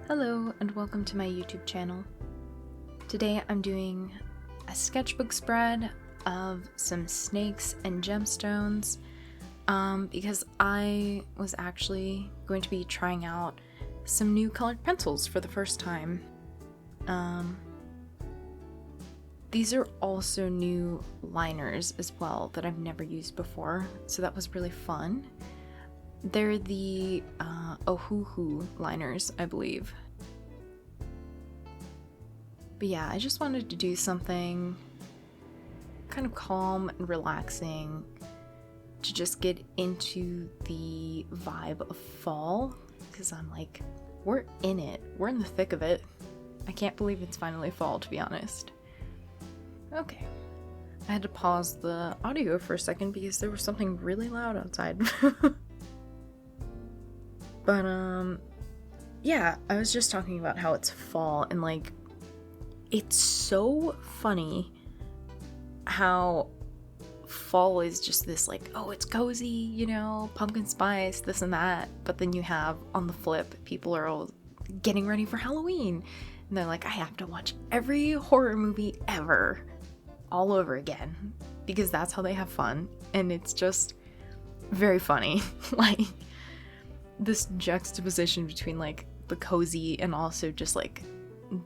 Hello and welcome to my YouTube channel. Today I'm doing a sketchbook spread of some snakes and gemstones because I was actually going to be trying out some new colored pencils for the first time. These are also new liners as well that I've never used before, so that was really fun. They're the Ohuhu liners, I believe. But yeah, I just wanted to do something kind of calm and relaxing to just get into the vibe of fall, because I'm like, we're in it. We're in the thick of it. I can't believe it's finally fall, to be honest. Okay. I had to pause the audio for a second because there was something really loud outside. But, yeah, I was just talking about how it's fall, and, like, it's so funny how fall is just this, like, oh, it's cozy, you know, pumpkin spice, this and that, but then you have, on the flip, people are all getting ready for Halloween, and they're like, I have to watch every horror movie ever all over again, because that's how they have fun, and it's just very funny. Like, this juxtaposition between, like, the cozy and also just, like,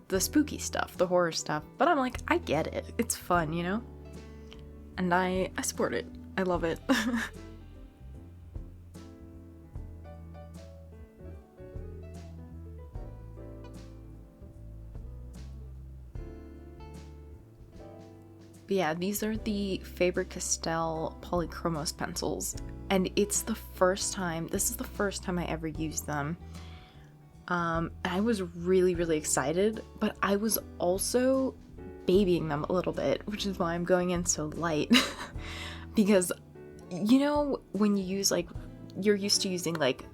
the spooky stuff, the horror stuff. But I'm like, I get it. It's fun, you know? And I support it. I love it. But yeah, these are the Faber-Castell Polychromos pencils. And this is the first time I ever used them. I was really, really excited, but I was also babying them a little bit, which is why I'm going in so light. Because, you know, when you use, like, you're used to using, like,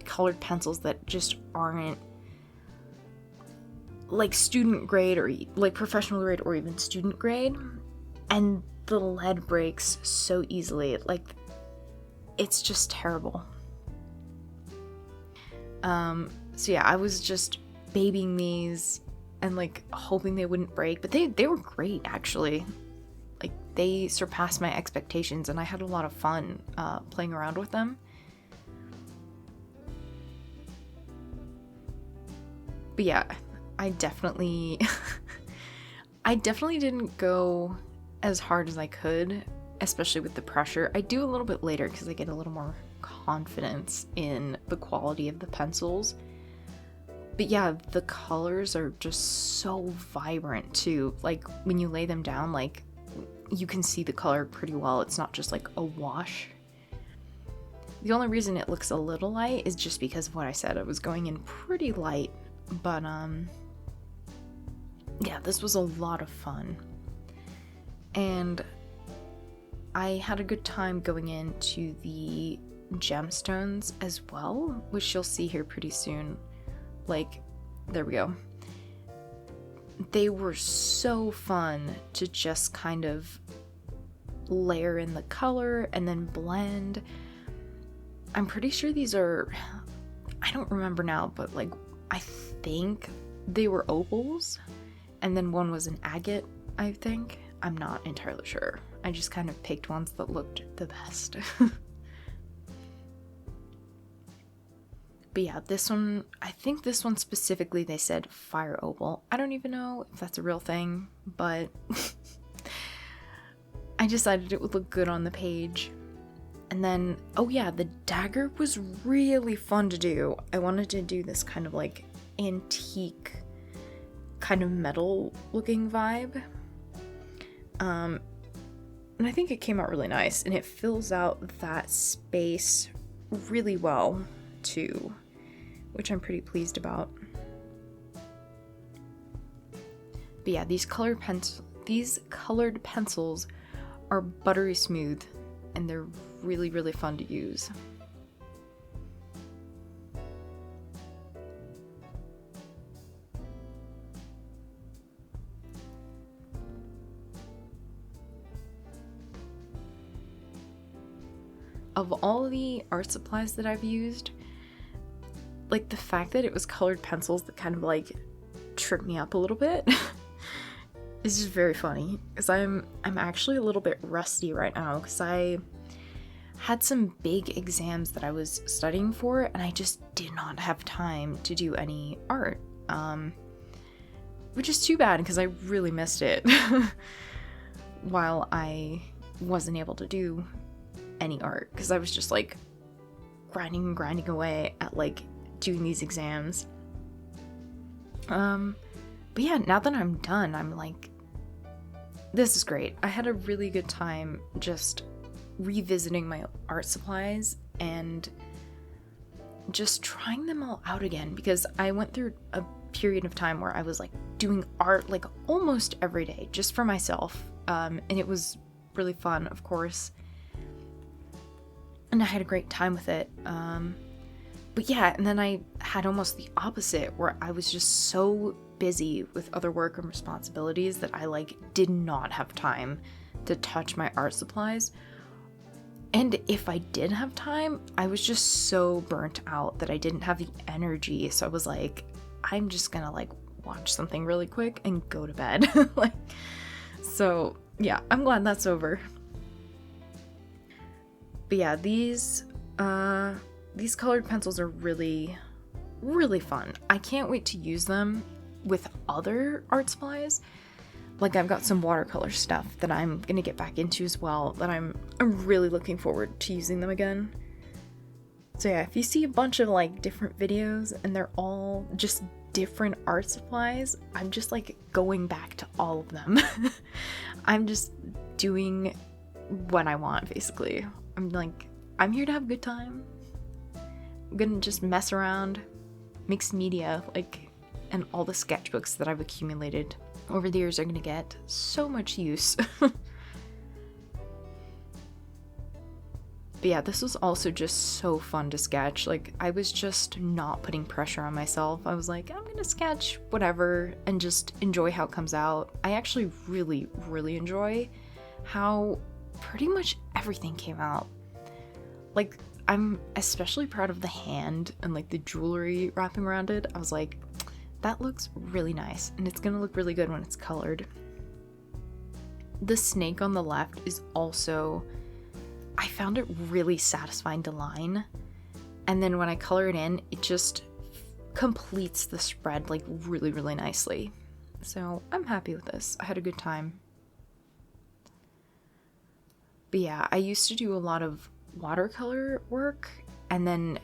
colored pencils that just aren't, like, student grade or, like, professional grade or even student grade, and the lead breaks so easily. Like, it's just terrible. So yeah, I was just babying these and, like, hoping they wouldn't break, but they were great, actually. Like, they surpassed my expectations, and I had a lot of fun playing around with them. But yeah, I definitely didn't go as hard as I could, especially with the pressure. I do a little bit later because I get a little more confidence in the quality of the pencils. But yeah, the colors are just so vibrant too. Like, when you lay them down, like, you can see the color pretty well. It's not just like a wash. The only reason it looks a little light is just because of what I said. I was going in pretty light. But yeah, this was a lot of fun. And I had a good time going into the gemstones as well, which you'll see here pretty soon. Like, there we go. They were so fun to just kind of layer in the color and then blend. I'm pretty sure these are, I don't remember now, but, like, I think they were opals, and then one was an agate, I think. I'm not entirely sure. I just kind of picked ones that looked the best. But yeah, this one, I think this one specifically, they said fire opal. I don't even know if that's a real thing, but I decided it would look good on the page. And then, oh yeah, the dagger was really fun to do. I wanted to do this kind of, like, antique, kind of metal looking vibe. And I think it came out really nice, and it fills out that space really well too, which I'm pretty pleased about. But yeah, these colored pencils are buttery smooth, and they're really, really fun to use. Of all the art supplies that I've used, like the fact that it was colored pencils that kind of like tripped me up a little bit. It's just very funny because I'm actually a little bit rusty right now because I had some big exams that I was studying for and I just did not have time to do any art, which is too bad because I really missed it while I wasn't able to do any art because I was just like grinding away at like doing these exams. But yeah, now that I'm done, I'm like, this is great. I had a really good time just revisiting my art supplies and just trying them all out again because I went through a period of time where I was like doing art like almost every day just for myself, and it was really fun, of course, and I had a great time with it. But yeah, and then I had almost the opposite where I was just so busy with other work and responsibilities that I like did not have time to touch my art supplies. And if I did have time, I was just so burnt out that I didn't have the energy. So I was like, I'm just gonna like watch something really quick and go to bed. Like, so yeah, I'm glad that's over. But yeah, these colored pencils are really, really fun. I can't wait to use them with other art supplies. Like, I've got some watercolor stuff that I'm gonna get back into as well that I'm really looking forward to using them again. So yeah, if you see a bunch of like different videos and they're all just different art supplies, I'm just like going back to all of them. I'm just doing what I want, basically. I'm like, I'm here to have a good time. I'm gonna just mess around, mixed media, like, and all the sketchbooks that I've accumulated over the years are gonna get so much use. But yeah, this was also just so fun to sketch. Like, I was just not putting pressure on myself. I was like, I'm gonna sketch whatever and just enjoy how it comes out. I actually really, really enjoy how pretty much everything came out. Like, I'm especially proud of the hand and like the jewelry wrapping around it. I was like, that looks really nice and it's gonna look really good when it's colored. The snake on the left is also, I found it really satisfying to line, and then when I color it in, it just completes the spread like really, really nicely. So I'm happy with this. I had a good time. But yeah, I used to do a lot of watercolor work, and then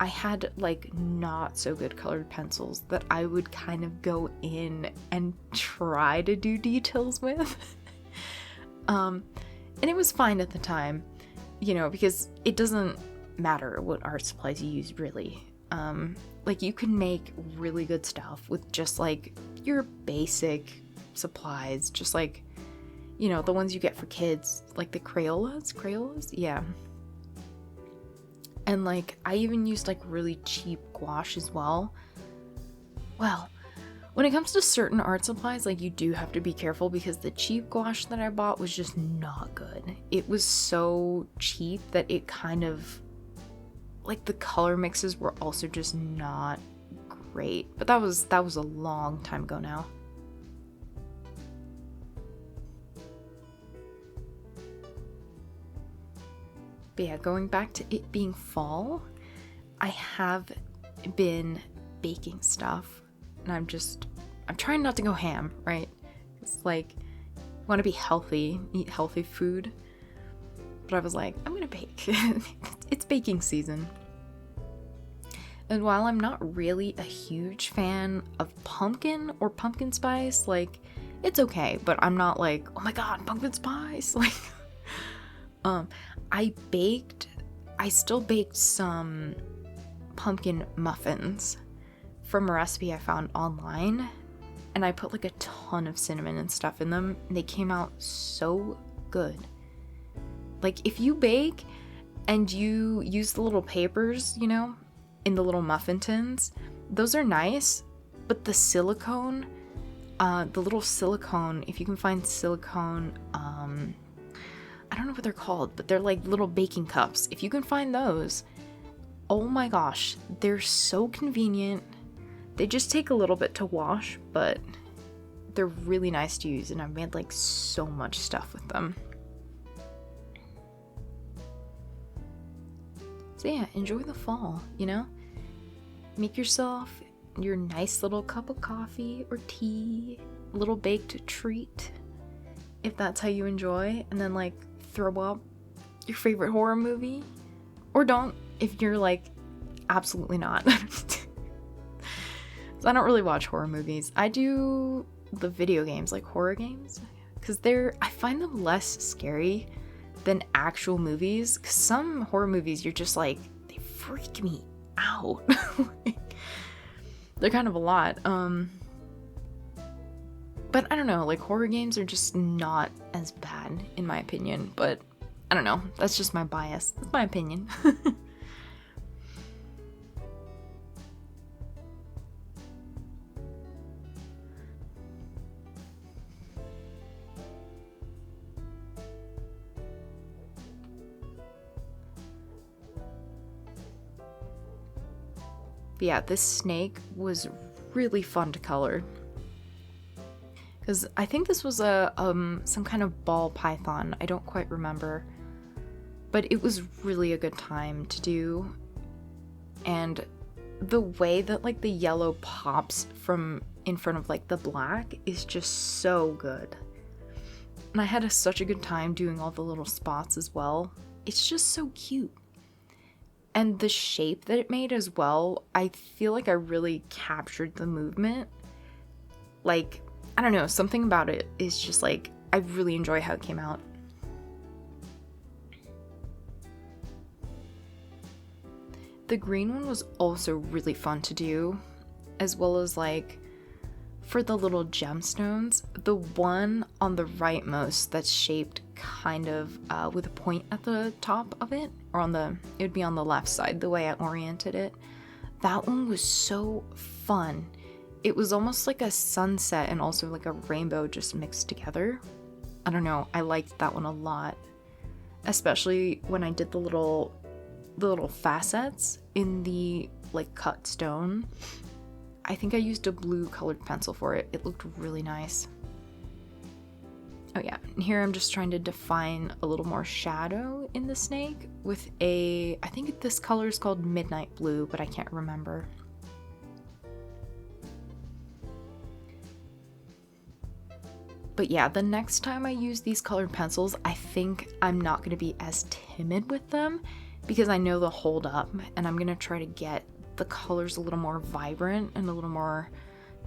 I had like not so good colored pencils that I would kind of go in and try to do details with. And it was fine at the time, you know, because it doesn't matter what art supplies you use, really. Like, you can make really good stuff with just like your basic supplies, just like, you know, the ones you get for kids, like the Crayolas, yeah. And like, I even used like really cheap gouache as well. Well, when it comes to certain art supplies, like, you do have to be careful because the cheap gouache that I bought was just not good. It was so cheap that it kind of, like, the color mixes were also just not great. But that was a long time ago now. But yeah, going back to it being fall, I have been baking stuff, and I'm trying not to go ham, right? It's like, I want to be healthy, eat healthy food, but I was like, I'm gonna bake. It's baking season. And while I'm not really a huge fan of pumpkin or pumpkin spice, like, it's okay, but I'm not like, oh my god, pumpkin spice, like, I still baked some pumpkin muffins from a recipe I found online, and I put like a ton of cinnamon and stuff in them, and they came out so good. Like, if you bake and you use the little papers, you know, in the little muffin tins, those are nice, but the silicone, the little silicone, if you can find silicone, I don't know what they're called, but they're like little baking cups. If you can find those, oh my gosh, they're so convenient. They just take a little bit to wash, but they're really nice to use, and I've made like so much stuff with them. So yeah, enjoy the fall, you know? Make yourself your nice little cup of coffee or tea, a little baked treat, if that's how you enjoy, and then like throw up your favorite horror movie. Or don't, if you're like, absolutely not. So I don't really watch horror movies. I do the video games, like horror games, because I find them less scary than actual movies. Because some horror movies, you're just like, they freak me out. They're kind of a lot. But I don't know, like horror games are just not as bad in my opinion. But I don't know, that's just my bias. That's my opinion. But yeah, this snake was really fun to color. Because I think this was a some kind of ball python. I don't quite remember. But it was really a good time to do. And the way that like the yellow pops from in front of like the black is just so good. And I had such a good time doing all the little spots as well. It's just so cute. And the shape that it made as well, I feel like I really captured the movement. Like, I don't know, something about it is just like, I really enjoy how it came out. The green one was also really fun to do, as well as like, for the little gemstones, the one on the rightmost that's shaped kind of with a point at the top of it, or it would be on the left side, the way I oriented it. That one was so fun. It was almost like a sunset and also like a rainbow just mixed together. I don't know, I liked that one a lot. Especially when I did the little facets in the like cut stone. I think I used a blue colored pencil for it. It looked really nice. Oh yeah, and here I'm just trying to define a little more shadow in the snake with I think this color is called Midnight Blue, but I can't remember. But yeah, the next time I use these colored pencils, I think I'm not going to be as timid with them because I know they'll hold up, and I'm going to try to get the colors a little more vibrant and a little more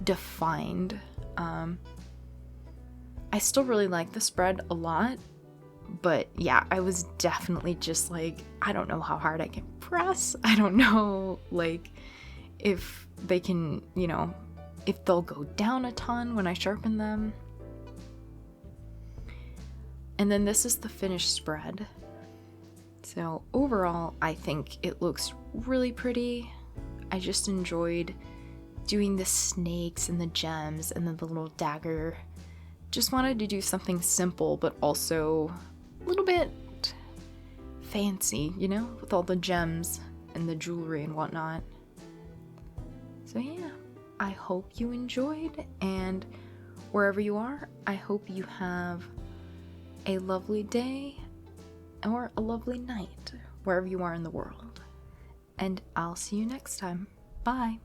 defined. I still really like the spread a lot, but yeah, I was definitely just like, I don't know how hard I can press. I don't know, like, if they can, you know, if they'll go down a ton when I sharpen them. And then this is the finished spread. So overall, I think it looks really pretty. I just enjoyed doing the snakes and the gems and then the little dagger. Just wanted to do something simple, but also a little bit fancy, you know, with all the gems and the jewelry and whatnot. So yeah, I hope you enjoyed, and wherever you are, I hope you have a lovely day or a lovely night, wherever you are in the world. And I'll see you next time. Bye.